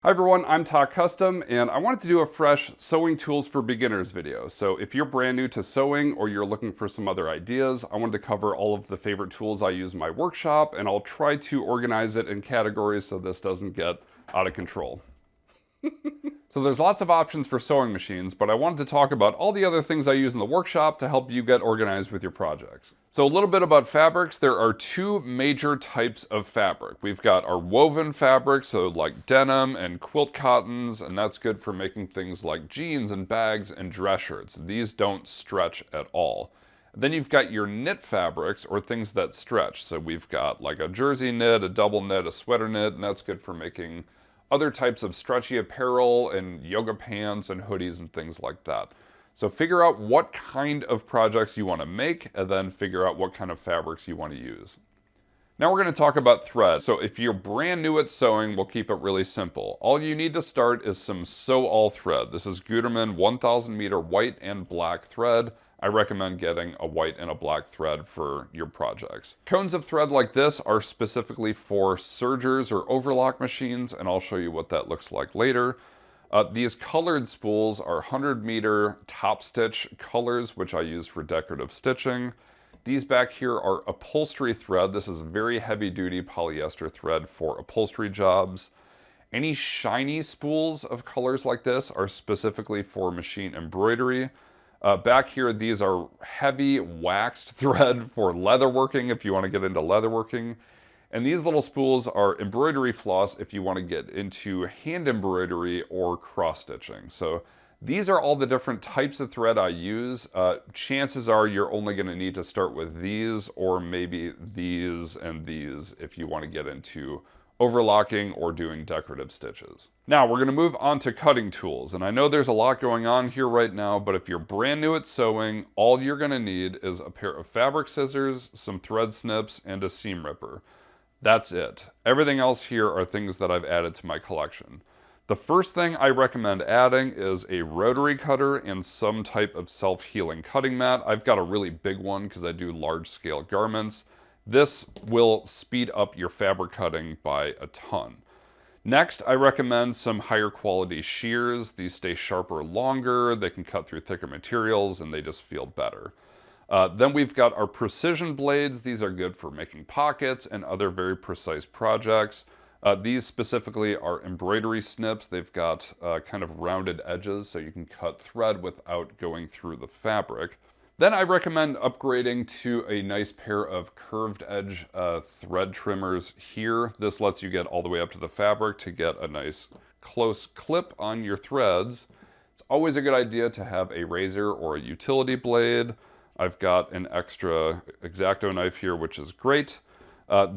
Hi everyone, I'm Tock Custom, and I wanted to do a fresh sewing tools for beginners video. So if you're brand new to sewing or you're looking for some other ideas, I wanted to cover all of the favorite tools I use in my workshop, and I'll try to organize it in categories so this doesn't get out of control. So there's lots of options for sewing machines, but I wanted to talk about all the other things I use in the workshop to help you get organized with your projects. So a little bit about fabrics. There are two major types of fabric. We've got our woven fabric, so like denim and quilt cottons, and that's good for making things like jeans and bags and dress shirts. These don't stretch at all. Then you've got your knit fabrics, or things that stretch. So we've got like a jersey knit, a double knit, a sweater knit, and that's good for making other types of stretchy apparel and yoga pants and hoodies and things like that. So figure out what kind of projects you want to make, and then figure out what kind of fabrics you want to use. Now we're going to talk about thread. So if you're brand new at sewing, we'll keep it really simple. All you need to start is some sew all thread. This is Gutermann 1000 meter white and black thread. I recommend getting a white and a black thread for your projects. Cones of thread like this are specifically for sergers or overlock machines, and I'll show you what that looks like later. These colored spools are 100 meter top stitch colors, which I use for decorative stitching. These back here are upholstery thread. This is very heavy duty polyester thread for upholstery jobs. Any shiny spools of colors like this are specifically for machine embroidery. Back here, these are heavy waxed thread for leatherworking if you want to get into leatherworking. And these little spools are embroidery floss if you want to get into hand embroidery or cross stitching. So these are all the different types of thread I use. Chances are you're only going to need to start with these, or maybe these and these if you want to get into overlocking or doing decorative stitches. Now we're going to move on to cutting tools, and I know there's a lot going on here right now, but if you're brand new at sewing, all you're going to need is a pair of fabric scissors, some thread snips, and a seam ripper. That's it. Everything else here are things that I've added to my collection. The first thing I recommend adding is a rotary cutter and some type of self-healing cutting mat. I've got a really big one because I do large-scale garments. This will speed up your fabric cutting by a ton. Next, I recommend some higher quality shears. These stay sharper longer, they can cut through thicker materials, and they just feel better. Then we've got our precision blades. These are good for making pockets and other very precise projects. These specifically are embroidery snips. They've got kind of rounded edges so you can cut thread without going through the fabric. Then I recommend upgrading to a nice pair of curved edge thread trimmers here. This lets you get all the way up to the fabric to get a nice close clip on your threads. It's always a good idea to have a razor or a utility blade. I've got an extra X-Acto knife here, which is great.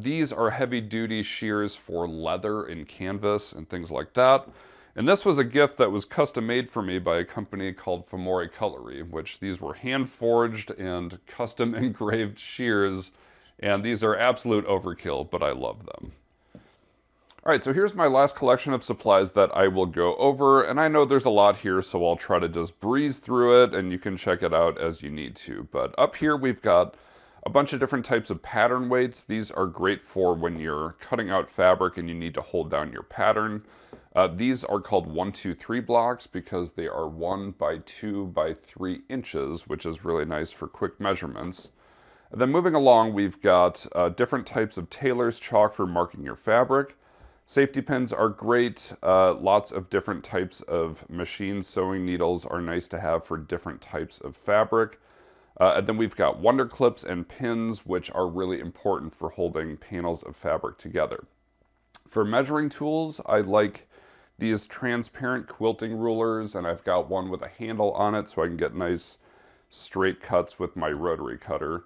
These are heavy duty shears for leather and canvas and things like that. And this was a gift that was custom made for me by a company called Famore Cutlery, which these were hand forged and custom engraved shears. And these are absolute overkill, but I love them. All right, so here's my last collection of supplies that I will go over. And I know there's a lot here, so I'll try to just breeze through it and you can check it out as you need to. But up here we've got a bunch of different types of pattern weights. These are great for when you're cutting out fabric and you need to hold down your pattern. These are called 1, 2, 3 blocks because they are 1 by 2 by 3 inches, which is really nice for quick measurements. And then moving along, we've got different types of tailor's chalk for marking your fabric. Safety pins are great. Lots of different types of machine sewing needles are nice to have for different types of fabric. And then we've got wonder clips and pins, which are really important for holding panels of fabric together. For measuring tools, I like these transparent quilting rulers, and I've got one with a handle on it so I can get nice straight cuts with my rotary cutter.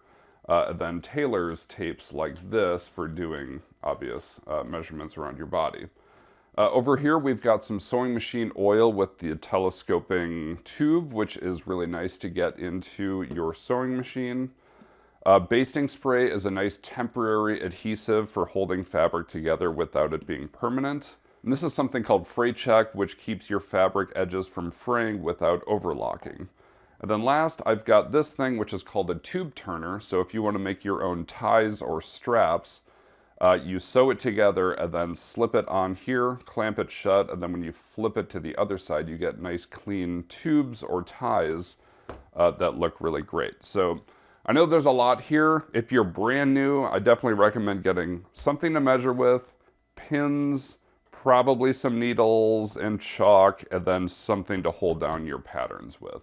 And then tailor's tapes like this for doing obvious measurements around your body. Over here we've got some sewing machine oil with the telescoping tube, which is really nice to get into your sewing machine. Basting spray is a nice temporary adhesive for holding fabric together without it being permanent. And this is something called fray check, which keeps your fabric edges from fraying without overlocking. And then last, I've got this thing which is called a tube turner. So if you want to make your own ties or straps, You sew it together and then slip it on here, clamp it shut, and then when you flip it to the other side, you get nice clean tubes or ties that look really great. So I know there's a lot here. If you're brand new, I definitely recommend getting something to measure with, pins, probably some needles and chalk, and then something to hold down your patterns with.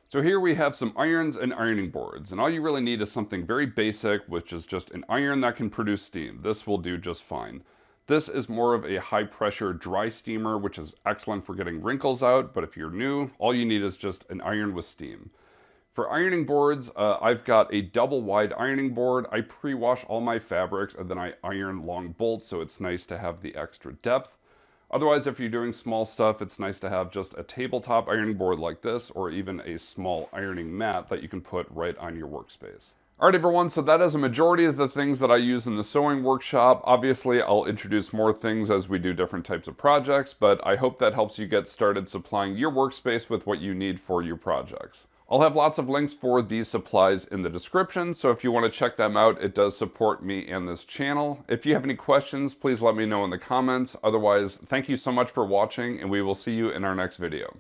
So here we have some irons and ironing boards, and all you really need is something very basic, which is just an iron that can produce steam. This will do just fine. This is more of a high pressure dry steamer, which is excellent for getting wrinkles out, but if you're new, all you need is just an iron with steam. For ironing boards, I've got a double wide ironing board. I pre-wash all my fabrics and then I iron long bolts, so it's nice to have the extra depth. Otherwise, if you're doing small stuff, it's nice to have just a tabletop ironing board like this, or even a small ironing mat that you can put right on your workspace. All right, everyone, so that is a majority of the things that I use in the sewing workshop. Obviously, I'll introduce more things as we do different types of projects, but I hope that helps you get started supplying your workspace with what you need for your projects. I'll have lots of links for these supplies in the description, so if you want to check them out, it does support me and this channel. If you have any questions, please let me know in the comments. Otherwise, thank you so much for watching, and we will see you in our next video.